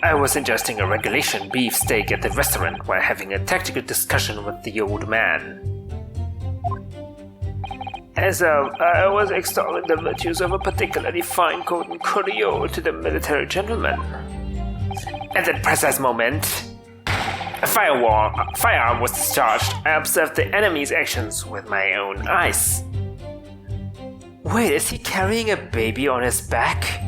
I was ingesting a regulation beef steak at the restaurant while having a tactical discussion with the old man. As I was extolling the virtues of a particularly fine coat and curio to the military gentleman. At that precise moment, a firearm was discharged. I observed the enemy's actions with my own eyes. Wait, is he carrying a baby on his back?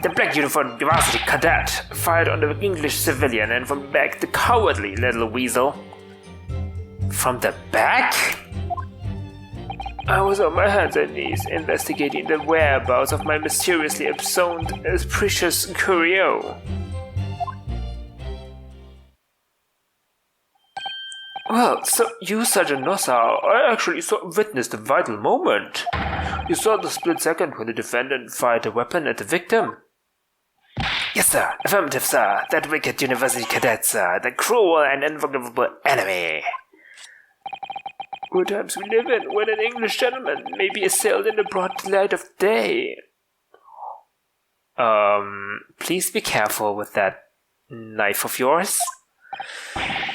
The black uniformed varsity cadet fired on the English civilian, and from back, the cowardly little weasel. From the back? I was on my hands and knees investigating the whereabouts of my mysteriously absent precious curio. Well, so you, Sergeant Nossau, I actually witnessed a vital moment. You saw the split second when the defendant fired a weapon at the victim. Yes, sir. Affirmative, sir. That wicked university cadet, sir. The cruel and unforgivable enemy. What times we live in when an English gentleman may be assailed in the broad light of day. Please be careful with that knife of yours.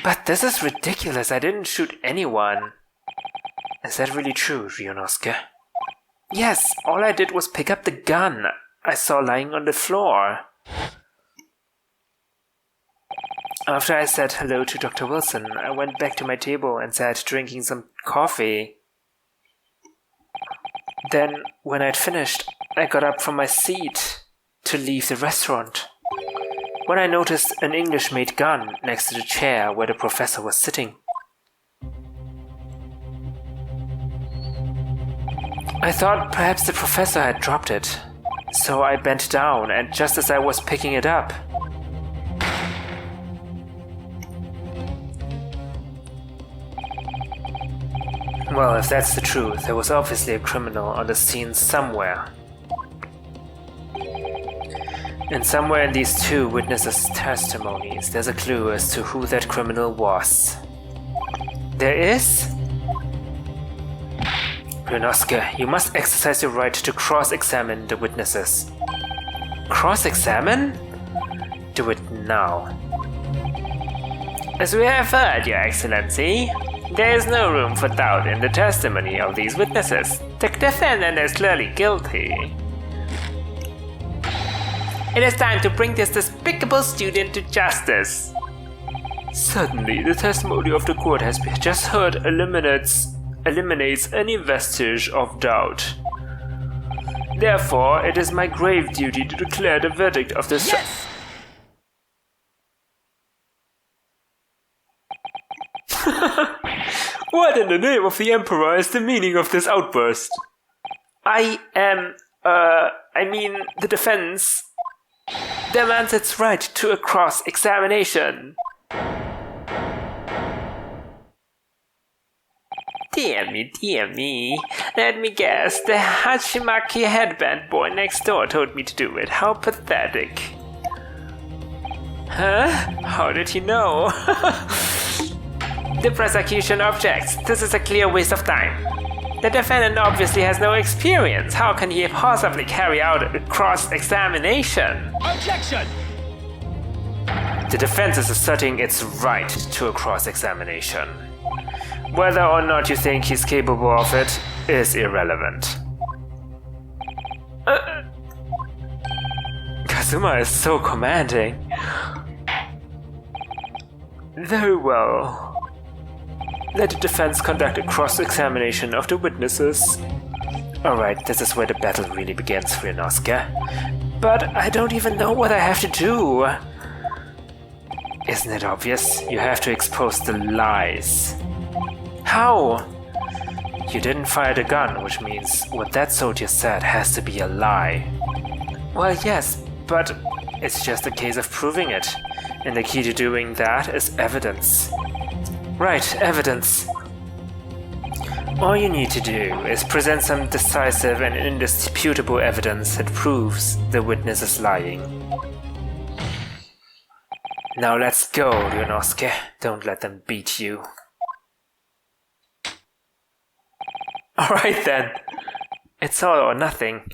But this is ridiculous. I didn't shoot anyone. Is that really true, Ryunosuke? Yes, all I did was pick up the gun I saw lying on the floor. After I said hello to Dr. Wilson, I went back to my table and sat drinking some coffee. Then, when I'd finished, I got up from my seat to leave the restaurant, when I noticed an English-made gun next to the chair where the professor was sitting. I thought perhaps the professor had dropped it, so I bent down, and just as I was picking it up, well, if that's the truth, there was obviously a criminal on the scene somewhere. And somewhere in these two witnesses' testimonies, there's a clue as to who that criminal was. There is? Ryunosuke, you must exercise your right to cross-examine the witnesses. Cross-examine? Do it now. As we have heard, Your Excellency, there is no room for doubt in the testimony of these witnesses. The defendant is clearly guilty. It is time to bring this despicable student to justice. Certainly, the testimony of the court has just heard eliminates any vestige of doubt. Therefore, it is my grave duty to declare the verdict of this. Yes! What in the name of the Emperor is the meaning of this outburst? I mean, the defense demands its right to a cross-examination. Dear me. Let me guess, the Hachimaki headband boy next door told me to do it. How pathetic. Huh? How did he know? The prosecution objects. This is a clear waste of time. The defendant obviously has no experience. How can he possibly carry out a cross-examination? Objection! The defense is asserting its right to a cross-examination. Whether or not you think he's capable of it is irrelevant. Kazuma is so commanding. Very well. Let the defense conduct a cross-examination of the witnesses. Alright, this is where the battle really begins, Ryunosuke. But I don't even know what I have to do. Isn't it obvious? You have to expose the lies. How? You didn't fire the gun, which means what that soldier said has to be a lie. Well, yes, but it's just a case of proving it. And the key to doing that is evidence. Right, evidence. All you need to do is present some decisive and indisputable evidence that proves the witness is lying. Now let's go, Ryunosuke. Don't let them beat you. Alright then. It's all or nothing.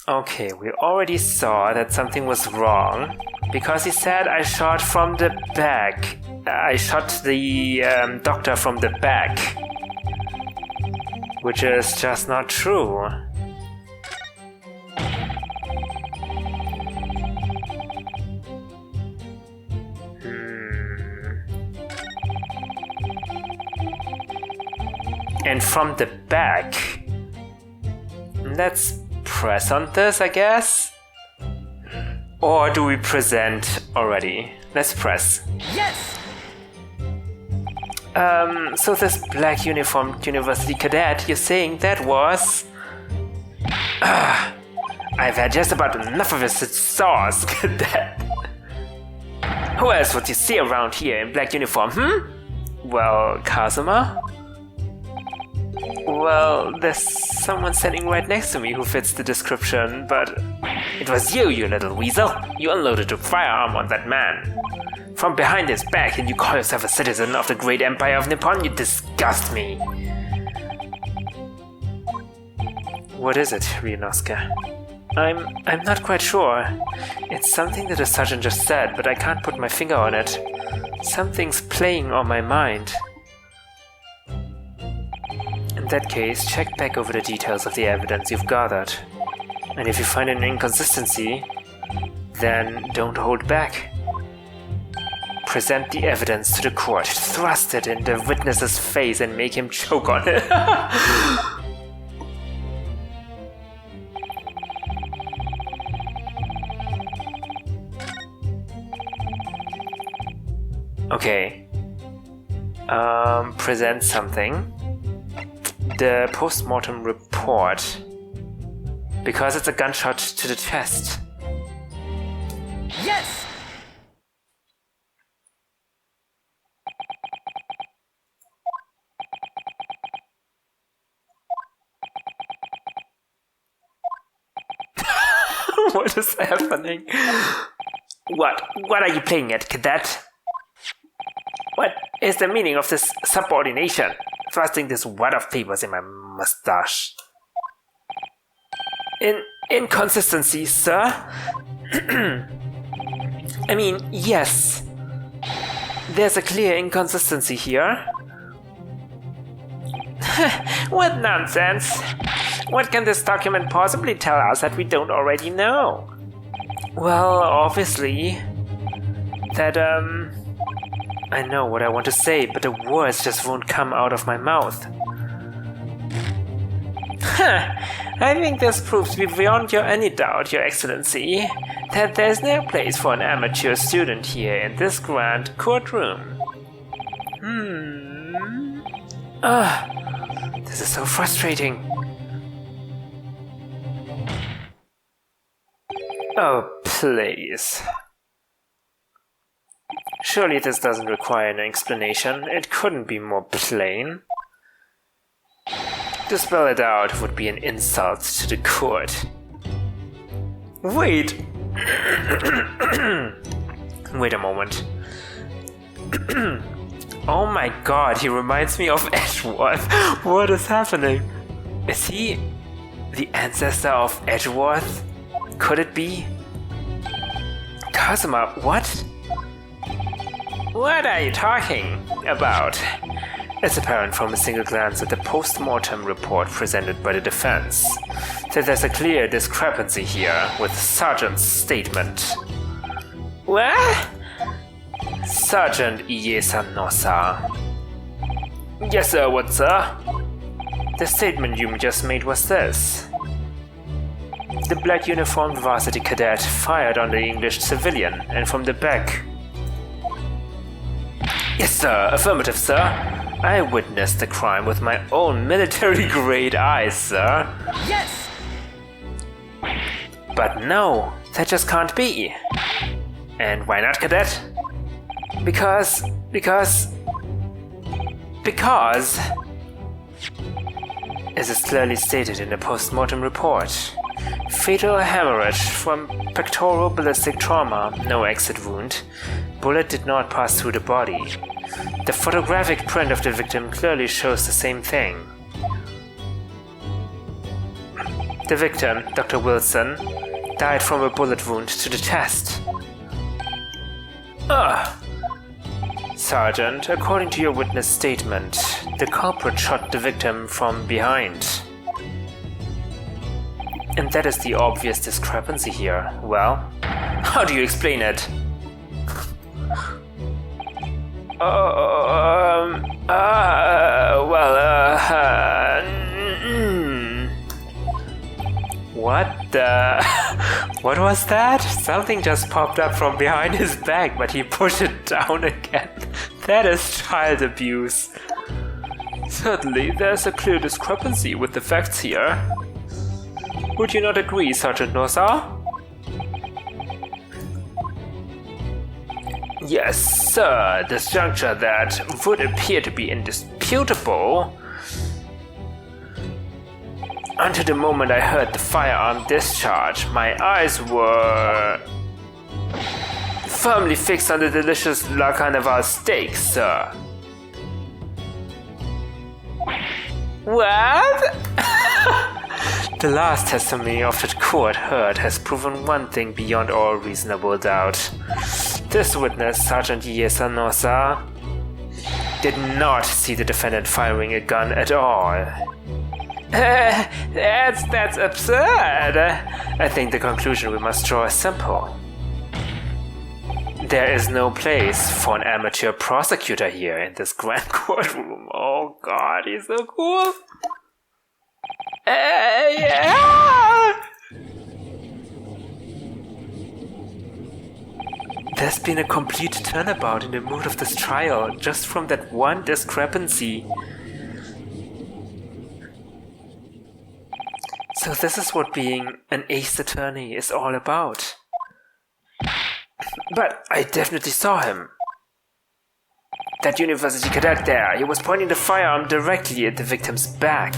Okay, we already saw that something was wrong because he said I shot from the back. I shot the doctor from the back, which is just not true. And from the back. Let's press on this, I guess? Or do we present already? Let's press. Yes! So this black uniformed university cadet, you're saying that was... I've had just about enough of this sauce, cadet. Who else would you see around here in black uniform, Well, Kazuma? Well, there's someone standing right next to me who fits the description, but it was you, you little weasel. You unloaded a firearm on that man. From behind his back, and you call yourself a citizen of the great empire of Nippon? You disgust me. What is it, Ryunosuke? I'm not quite sure. It's something that the sergeant just said, but I can't put my finger on it. Something's playing on my mind. In that case, check back over the details of the evidence you've gathered. And if you find an inconsistency, then don't hold back. Present the evidence to the court, thrust it in the witness's face and make him choke on it. Okay. Present something. The post-mortem report. Because it's a gunshot to the chest. Yes! What is happening? What are you playing at, cadet? What is the meaning of this subordination? Thrusting this wad of papers in my mustache. Inconsistency, sir? I mean, yes. There's a clear inconsistency here. What nonsense! What can this document possibly tell us that we don't already know? Well, obviously... that, I know what I want to say, but the words just won't come out of my mouth. I think this proves beyond any doubt, Your Excellency, that there's no place for an amateur student here in this grand courtroom. This is so frustrating. Oh, please. Surely this doesn't require an explanation. It couldn't be more plain. To spell it out would be an insult to the court. Wait! Wait a moment. Oh my god, he reminds me of Edgeworth. What is happening? Is he the ancestor of Edgeworth? Could it be? Kazuma, what? What are you talking about? It's apparent from a single glance at the post-mortem report presented by the defense that there's a clear discrepancy here with the sergeant's statement. What? Sergeant Iesan-no-sa. Yes, sir, what, sir? The statement you just made was this. The black uniformed varsity cadet fired on the English civilian and from the back. Yes, sir, affirmative, sir. I witnessed the crime with my own military-grade eyes, sir. Yes! But no, that just can't be. And why not, cadet? Because... as is clearly stated in the post-mortem report, fatal hemorrhage from pectoral ballistic trauma, no exit wound. Bullet did not pass through the body. The photographic print of the victim clearly shows the same thing. The victim, Dr. Wilson, died from a bullet wound to the chest. Sergeant, according to your witness statement, the culprit shot the victim from behind. And that is the obvious discrepancy here. Well, how do you explain it? What the... What was that? Something just popped up from behind his back, but he pushed it down again. That is child abuse. Certainly, there's a clear discrepancy with the facts here. Would you not agree, Sergeant Nosa? Yes, sir. At this juncture, that would appear to be indisputable. Until the moment I heard the firearm discharge, my eyes were firmly fixed on the delicious La Carnival steak, sir. What? The last testimony of the court heard has proven one thing beyond all reasonable doubt. This witness, Sergeant Nosa, did not see the defendant firing a gun at all. That's absurd. I think the conclusion we must draw is simple. There is no place for an amateur prosecutor here in this grand courtroom. Oh god, he's so cool. Yeah. There's been a complete turnabout in the mood of this trial just from that one discrepancy. So this is what being an ace attorney is all about. But I definitely saw him. That university cadet there, he was pointing the firearm directly at the victim's back.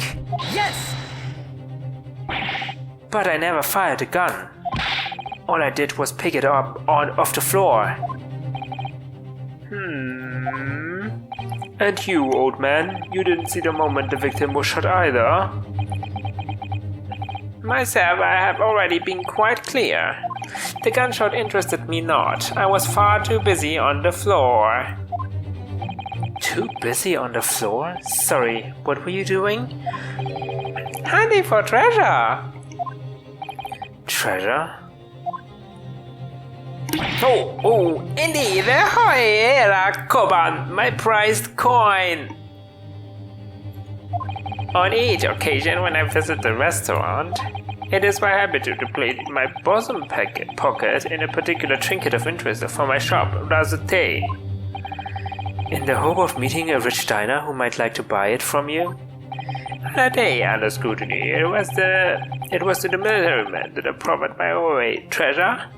Yes! But I never fired a gun. All I did was pick it up off the floor. And you, old man, you didn't see the moment the victim was shot either? Myself, I have already been quite clear. The gunshot interested me not. I was far too busy on the floor. Too busy on the floor? Sorry, what were you doing? Hunting for treasure. Treasure? Oh, indeed, the koban, my prized coin. On each occasion when I visit the restaurant, it is my habit to deplete my bosom pocket in a particular trinket of interest for my shop, Razute. In the hope of meeting a rich diner who might like to buy it from you? That day, under scrutiny, it was to the military man that I proffered my away treasure.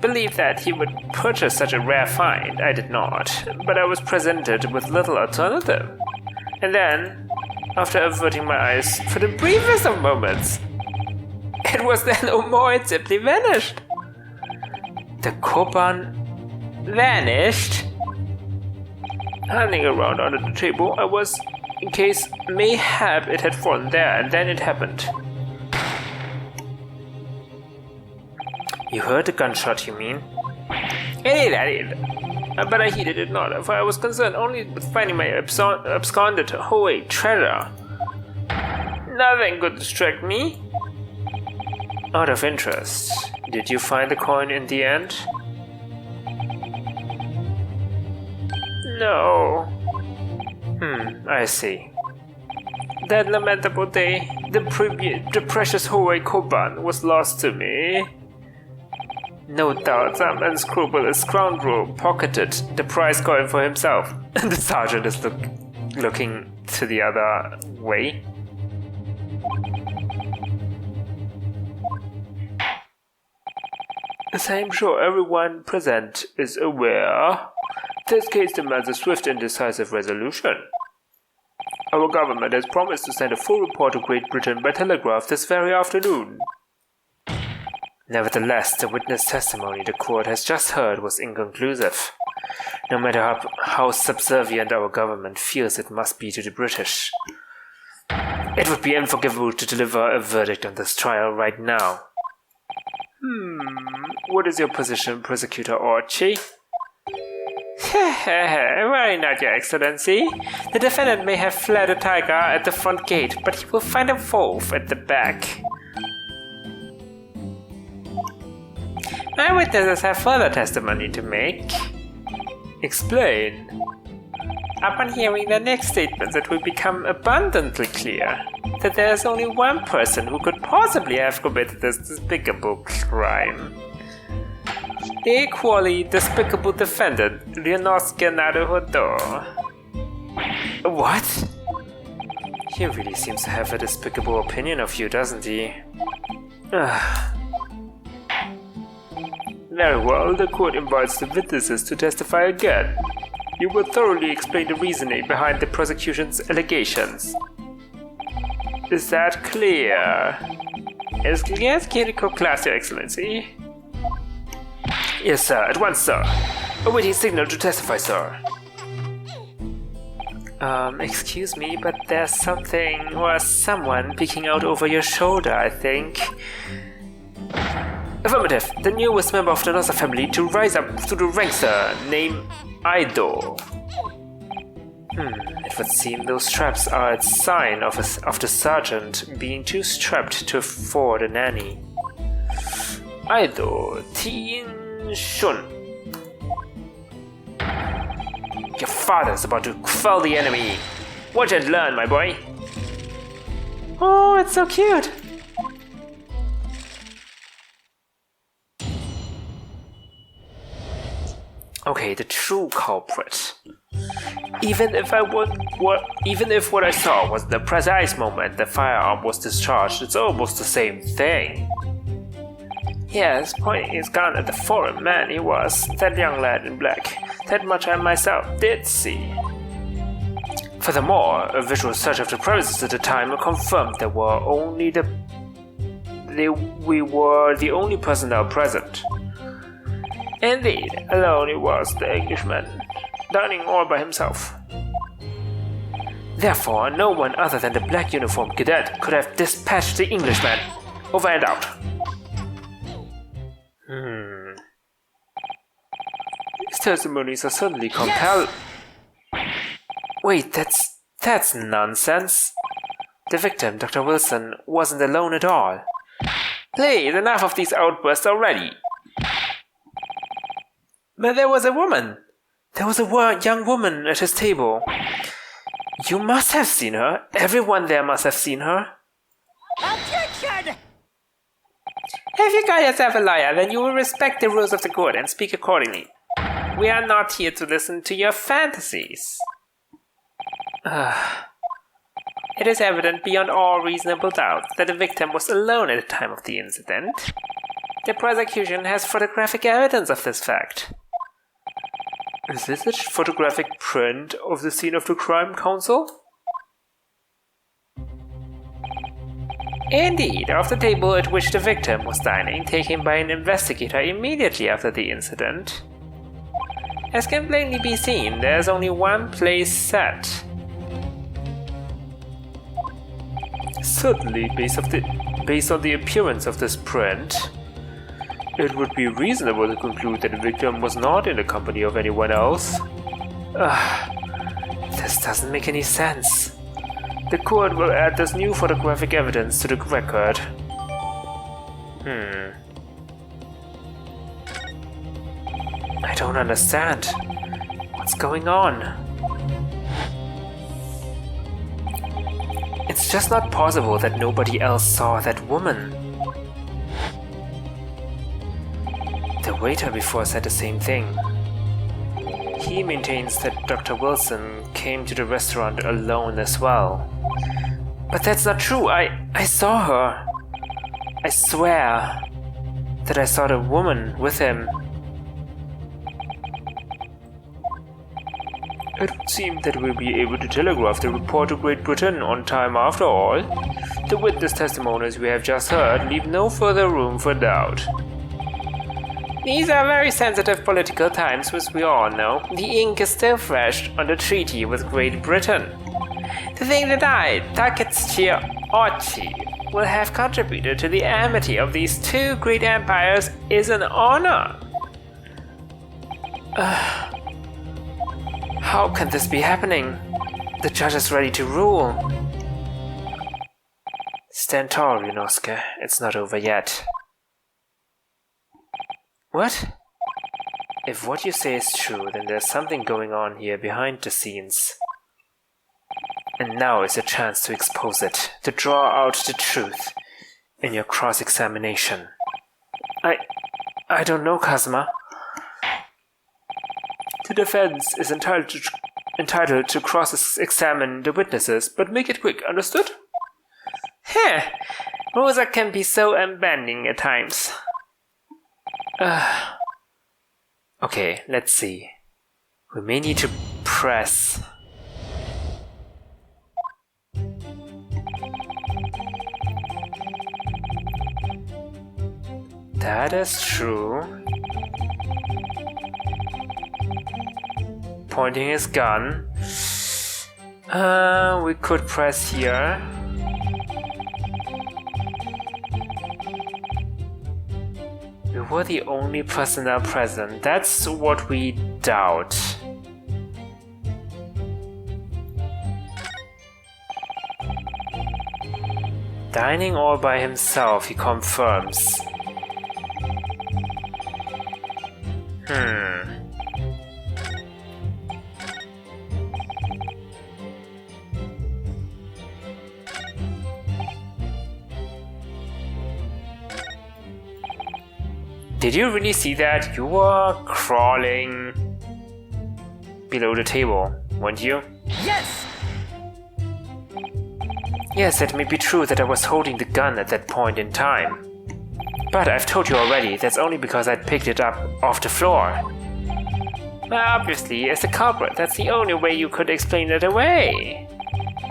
Believed that he would purchase such a rare find. I did not, but I was presented with little alternative. And then, after averting my eyes for the briefest of moments, it was then no more, it simply vanished. The koban vanished? Handing around under the table, I was, in case mayhap it had fallen there, and then it happened. You heard the gunshot, you mean? Indeed. But I heeded it not, for I was concerned only with finding my absconded Hoei treasure. Nothing could distract me. Out of interest, did you find the coin in the end? No. I see. That lamentable day, the precious Hoei koban was lost to me. No doubt some unscrupulous scoundrel pocketed the prize coin for himself. The sergeant is looking to the other way. As I am sure everyone present is aware, this case demands a swift and decisive resolution. Our government has promised to send a full report to Great Britain by telegraph this very afternoon. Nevertheless, the witness testimony the court has just heard was inconclusive, no matter how subservient our government feels it must be to the British. It would be unforgivable to deliver a verdict on this trial right now. What is your position, Prosecutor Archie? Worry not, Your Excellency. The defendant may have fled a tiger at the front gate, but he will find a wolf at the back. Eyewitnesses have further testimony to make. Explain. Upon hearing the next statements, it will become abundantly clear that there is only one person who could possibly have committed this despicable crime. The equally despicable defendant, Ryunosuke Naruhodo. What? He really seems to have a despicable opinion of you, doesn't he? Very well, the court invites the witnesses to testify again. You will thoroughly explain the reasoning behind the prosecution's allegations. Is that clear? As clear as clinical class, Your Excellency. Yes, sir. At once, sir. Awaiting signal to testify, sir. Excuse me, but there's something or someone peeking out over your shoulder, I think. Affirmative. The newest member of the Nosa family to rise up through the ranks, sir. Name Ido. It would seem those straps are a sign of the sergeant being too strapped to afford a nanny. Ido Tin Shun. Your father's about to quell the enemy. Watch and learn, my boy. Oh, it's so cute. Okay, the true culprit. Even if what I saw was the precise moment the firearm was discharged, it's almost the same thing. Yes, pointing his gun at the foreign man he was, that young lad in black. That much I myself did see. Furthermore, a visual search of the premises at the time confirmed we were the only personnel present. Indeed, alone he was, the Englishman, dining all by himself. Therefore, no one other than the black uniformed cadet could have dispatched the Englishman. Over and out. These testimonies are certainly compelling. Wait, that's nonsense. The victim, Dr. Wilson, wasn't alone at all. Please, enough of these outbursts already. But there was a woman. There was a young woman at his table. You must have seen her. Everyone there must have seen her. Objection! If you call yourself a lawyer, then you will respect the rules of the court and speak accordingly. We are not here to listen to your fantasies. It is evident beyond all reasonable doubt that the victim was alone at the time of the incident. The prosecution has photographic evidence of this fact. Is this a photographic print of the scene of the crime, Counsel? Indeed, of the table at which the victim was dining, taken by an investigator immediately after the incident. As can plainly be seen, there is only one place set. Certainly, based on the appearance of this print, it would be reasonable to conclude that the victim was not in the company of anyone else. This doesn't make any sense. The court will add this new photographic evidence to the record. I don't understand. What's going on? It's just not possible that nobody else saw that woman. The waiter before said the same thing. He maintains that Dr. Wilson came to the restaurant alone as well. But that's not true. I saw her. I swear that I saw the woman with him. It would seem that we'll be able to telegraph the report to Great Britain on time after all. The witness testimonies we have just heard leave no further room for doubt. These are very sensitive political times, as we all know. The ink is still fresh on the treaty with Great Britain. to think that I, Taketsuchi Ochi, will have contributed to the amity of these two great empires is an honor. How can this be happening? The judge is ready to rule. Stand tall, Ryunosuke. It's not over yet. What? If what you say is true, then there's something going on here behind the scenes. And now is your chance to expose it, to draw out the truth in your cross-examination. I don't know, Kazuma. The defense is entitled to cross-examine the witnesses, but make it quick, understood? Heh, Rosa can be so unbending at times. Okay, let's see. We may need to press. That is true. Pointing his gun. We could press here. We were the only personnel present. That's what we doubt. Dining all by himself, he confirms. Did you really see that? You were crawling below the table, weren't you? Yes! Yes, it may be true that I was holding the gun at that point in time. But I've told you already, that's only because I'd picked it up off the floor. Obviously, as the culprit, that's the only way you could explain it away.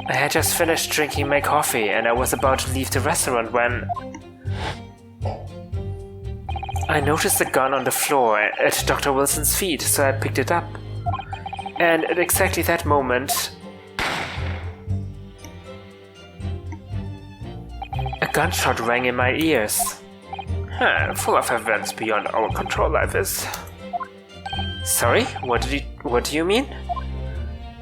I had just finished drinking my coffee and I was about to leave the restaurant when I noticed the gun on the floor at Dr. Wilson's feet, so I picked it up. And at exactly that moment, a gunshot rang in my ears. Full of events beyond our control, life is. Sorry? What do you mean?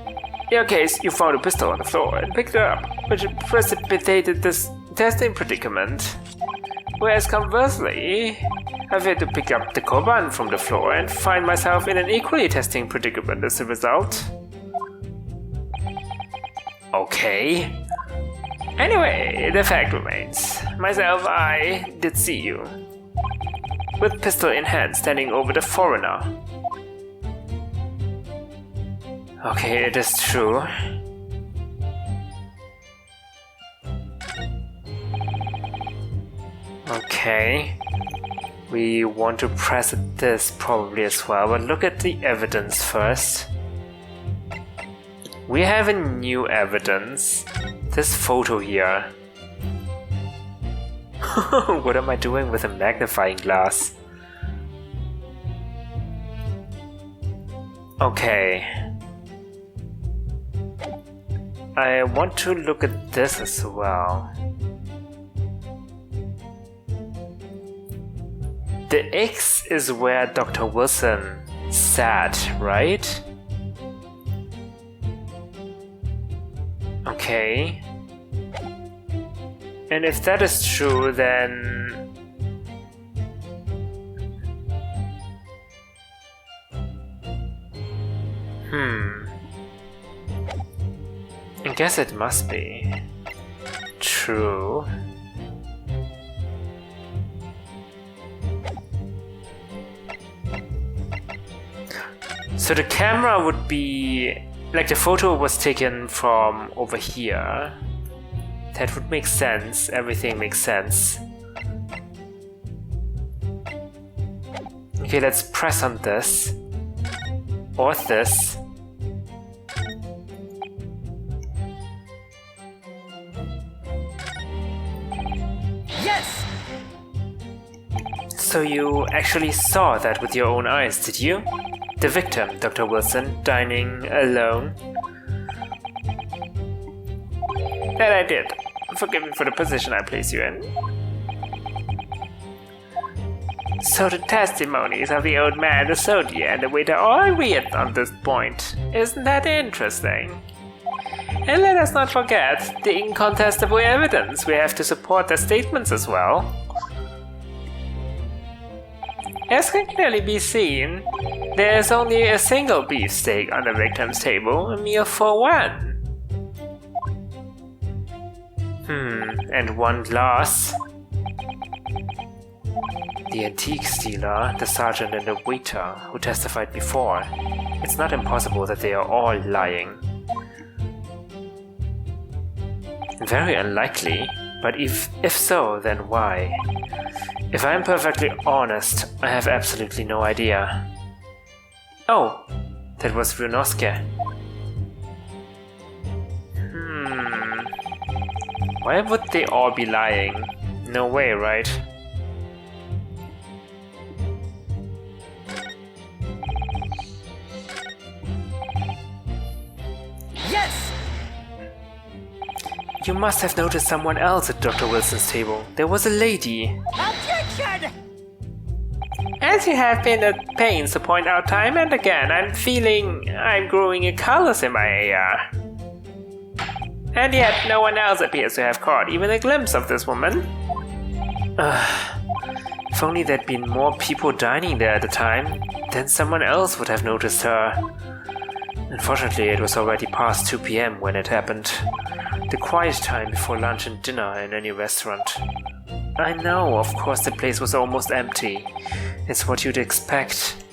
In your case, you found a pistol on the floor and picked it up, which precipitated this testing predicament. Whereas conversely, I've had to pick up the Koban from the floor and find myself in an equally testing predicament as a result. Okay. Anyway, the fact remains. Myself, I did see you. With pistol in hand, standing over the foreigner. Okay, it is true. Okay. We want to press this probably as well, but look at the evidence first. We have a new evidence. This photo here. What am I doing with a magnifying glass? Okay. I want to look at this as well. The X is where Dr. Wilson sat, right? Okay. And if that is true, then I guess it must be true. So the camera would be like the photo was taken from over here. That would make sense. Everything makes sense. Okay, let's press on this. Or this. Yes! So you actually saw that with your own eyes, did you? The victim, Dr. Wilson, dining alone. That I did. Forgive me for the position I placed you in. So the testimonies of the old man, the soldier, and the waiter all weird on this point. Isn't that interesting? And let us not forget the incontestable evidence we have to support their statements as well. As can clearly be seen, there is only a single beefsteak on the victim's table, a meal for one. And one glass. The antique dealer, the sergeant, and the waiter who testified before. It's not impossible that they are all lying. Very unlikely, but if so, then why? If I'm perfectly honest, I have absolutely no idea. Oh, that was Ryunosuke. Why would they all be lying? No way, right? Yes! You must have noticed someone else at Dr. Wilson's table. There was a lady. Objection! As you have been at pains to point out time and again, I'm growing a callus in my ear. And yet, no one else appears to have caught even a glimpse of this woman. If only there'd been more people dining there at the time, then someone else would have noticed her. Unfortunately, it was already past 2 p.m. when it happened. The quiet time before lunch and dinner in any restaurant. I know, of course, the place was almost empty. It's what you'd expect.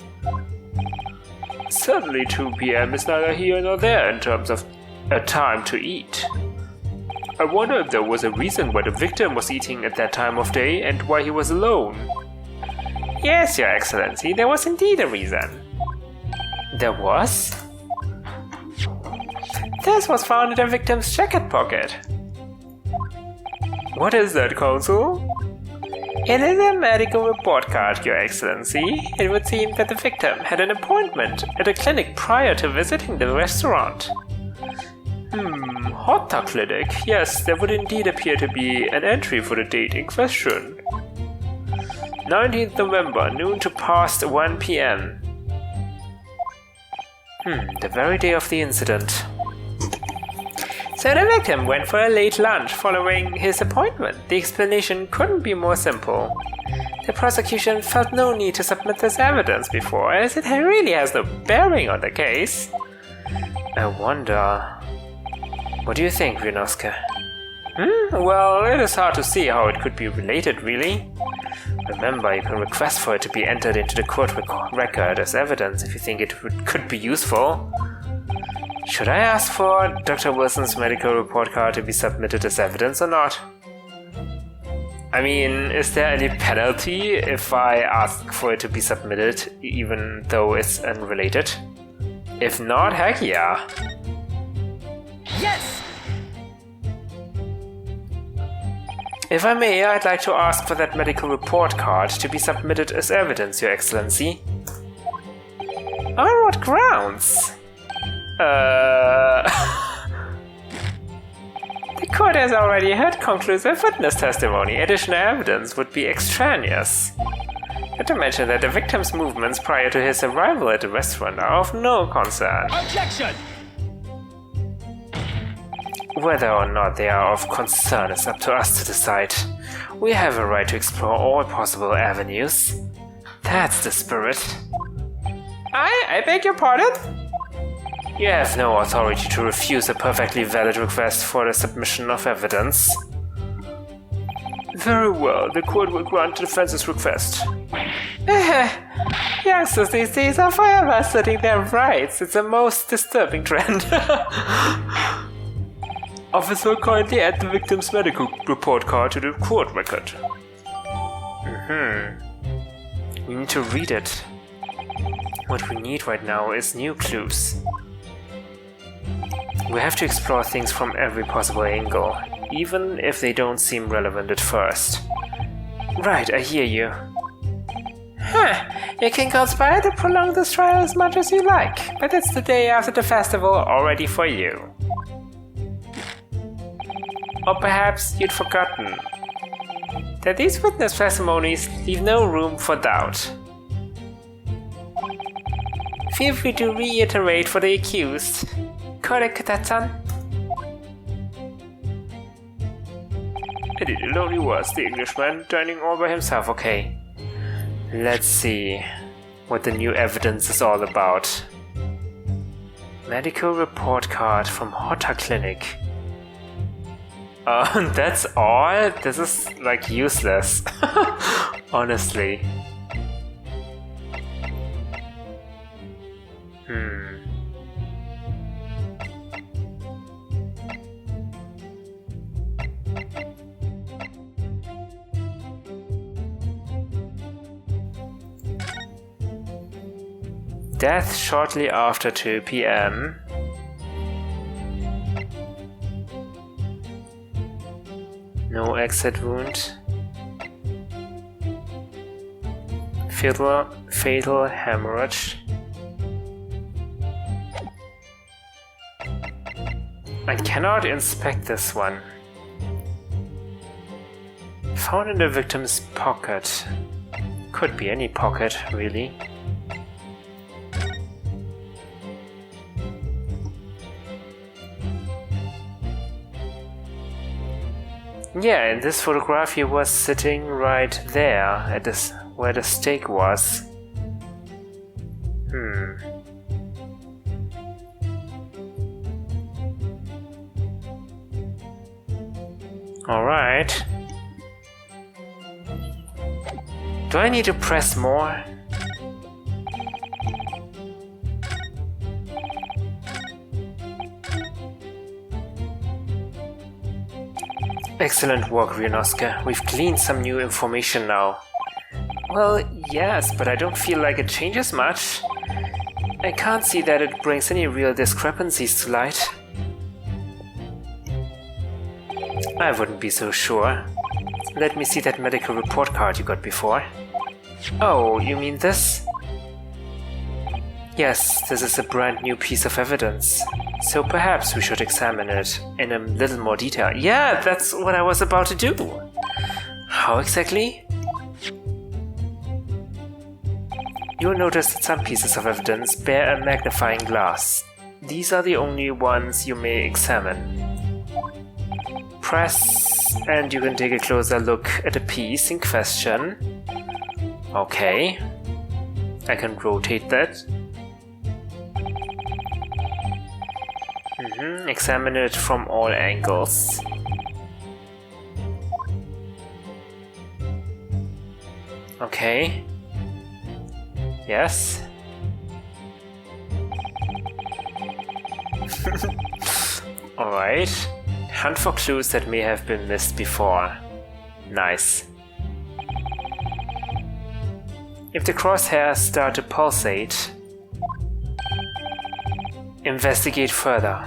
Certainly 2 p.m. is neither here nor there in terms of a time to eat. I wonder if there was a reason why the victim was eating at that time of day and why he was alone. Yes, Your Excellency, there was indeed a reason. There was? This was found in the victim's jacket pocket. What is that, Counsel? It is a medical report card, Your Excellency. It would seem that the victim had an appointment at a clinic prior to visiting the restaurant. Hot dog clinic. Yes, there would indeed appear to be an entry for the date in question. 19th November, noon to past 1 p.m. The very day of the incident. So the victim went for a late lunch following his appointment. The explanation couldn't be more simple. The prosecution felt no need to submit this evidence before, as it really has no bearing on the case. I wonder... What do you think, Ryunosuke? Well, it is hard to see how it could be related, really. Remember, you can request for it to be entered into the court record as evidence if you think it could be useful. Should I ask for Dr. Wilson's medical report card to be submitted as evidence or not? I mean, is there any penalty if I ask for it to be submitted, even though it's unrelated? If not, heck yeah. Yes! If I may, I'd like to ask for that medical report card to be submitted as evidence, Your Excellency. On what grounds? The court has already heard conclusive witness testimony. Additional evidence would be extraneous. Not to mention that the victim's movements prior to his arrival at the restaurant are of no concern. Objection! Whether or not they are of concern is up to us to decide. We have a right to explore all possible avenues. That's the spirit. I beg your pardon? You have no authority to refuse a perfectly valid request for the submission of evidence. Very well, the court will grant the defense's request. Youngsters these days are forever asserting their rights. It's a most disturbing trend. Officer, kindly add the victim's medical report card to the court record. We need to read it. What we need right now is new clues. We have to explore things from every possible angle, even if they don't seem relevant at first. Right, I hear you. You can conspire to prolong this trial as much as you like, but it's the day after the festival already for you. Or perhaps you'd forgotten that these witness testimonies leave no room for doubt. Feel free to reiterate for the accused. Correct, Kata-san? It only was the Englishman dining all by himself, okay. Let's see what the new evidence is all about. Medical report card from Hotta Clinic. That's all? This is like useless. Honestly. Death shortly after 2 p.m. No exit wound. Fatal hemorrhage. I cannot inspect this one. Found in the victim's pocket. Could be any pocket, really. Yeah, in this photograph he was sitting right there at this where the stake was. Alright. Do I need to press more? Excellent work, Ryunosuke. We've gleaned some new information now. Well, yes, but I don't feel like it changes much. I can't see that it brings any real discrepancies to light. I wouldn't be so sure. Let me see that medical report card you got before. Oh, you mean this? Yes, this is a brand new piece of evidence. So perhaps we should examine it in a little more detail. Yeah, that's what I was about to do. How exactly? You'll notice that some pieces of evidence bear a magnifying glass. These are the only ones you may examine. Press and you can take a closer look at the piece in question. Okay. I can rotate that. Examine it from all angles. Okay. Yes. Alright. Hunt for clues that may have been missed before. Nice. If the crosshairs start to pulsate, investigate further.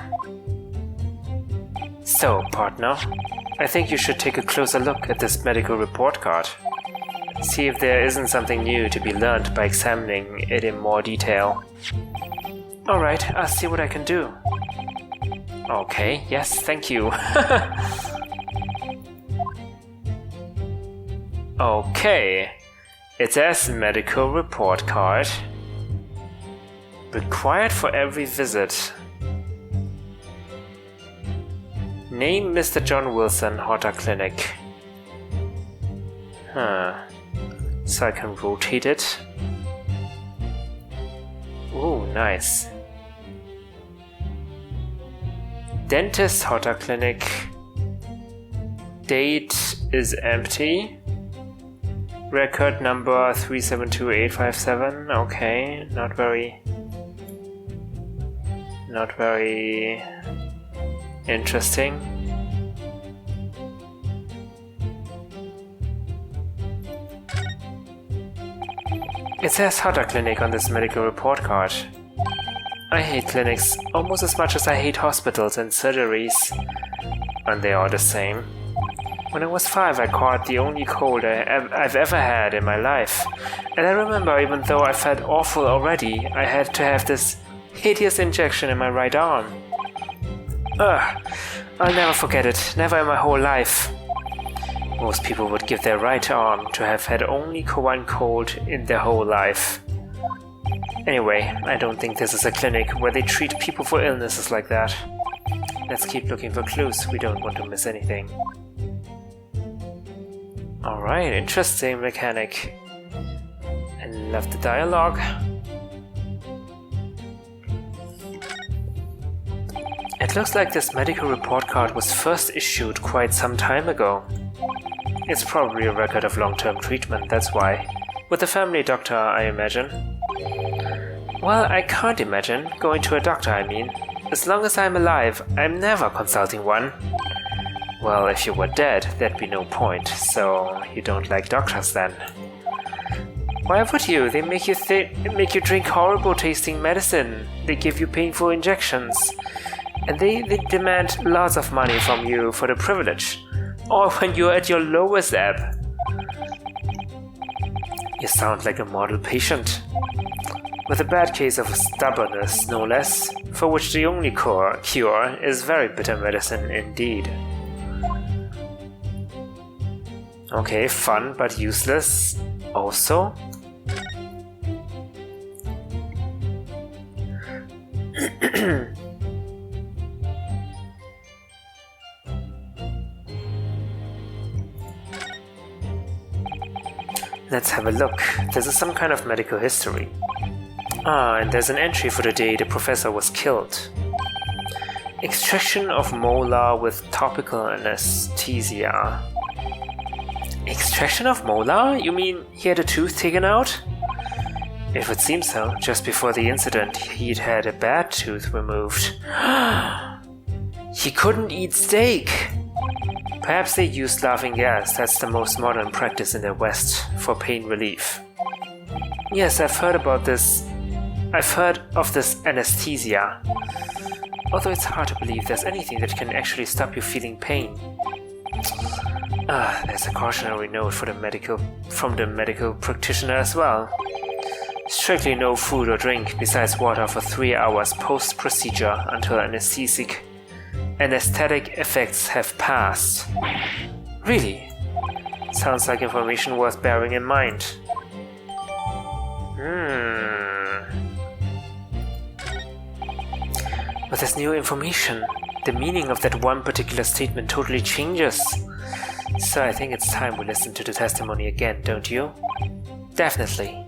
So, partner, I think you should take a closer look at this medical report card. See if there isn't something new to be learned by examining it in more detail. Alright, I'll see what I can do. Okay, yes, thank you. Okay, it says medical report card. Required for every visit. Name Mr. John Wilson, Hotta Clinic. So I can rotate it. Ooh, nice. Dentist, Hotta Clinic. Date is empty. Record number 372857. Okay, not very interesting. It says Hotta Clinic on this medical report card. I hate clinics almost as much as I hate hospitals and surgeries. And they are the same. When I was 5, I caught the only cold I've ever had in my life. And I remember, even though I felt awful already, I had to have this hideous injection in my right arm. Ugh, I'll never forget it, never in my whole life. Most people would give their right arm to have had only one cold in their whole life. Anyway, I don't think this is a clinic where they treat people for illnesses like that. Let's keep looking for clues, we don't want to miss anything. Alright, interesting mechanic. I love the dialogue. It looks like this medical report card was first issued quite some time ago. It's probably a record of long-term treatment, that's why. With a family doctor, I imagine. Well, I can't imagine going to a doctor, I mean. As long as I'm alive, I'm never consulting one. Well, if you were dead, there'd be no point, so you don't like doctors then. Why would you? They make you drink horrible tasting medicine. They give you painful injections. And they demand lots of money from you for the privilege. Or when you're at your lowest ebb. You sound like a model patient. With a bad case of stubbornness, no less, for which the only cure is very bitter medicine indeed. Okay, fun but useless. Also. Let's have a look. This is some kind of medical history. Ah, and there's an entry for the day the professor was killed. Extraction of molar with topical anesthesia. Extraction of molar? You mean he had a tooth taken out? It would seem so. Just before the incident, he'd had a bad tooth removed. He couldn't eat steak! Perhaps they used laughing gas, that's the most modern practice in the West, for pain relief. Yes, I've heard of this anesthesia. Although it's hard to believe there's anything that can actually stop you feeling pain. Ah, there's a cautionary note from the medical practitioner as well. Strictly no food or drink besides water for 3 hours post-procedure until anesthetic effects have passed. Really? Sounds like information worth bearing in mind. With this new information, the meaning of that one particular statement totally changes. So I think it's time we listen to the testimony again, don't you? Definitely.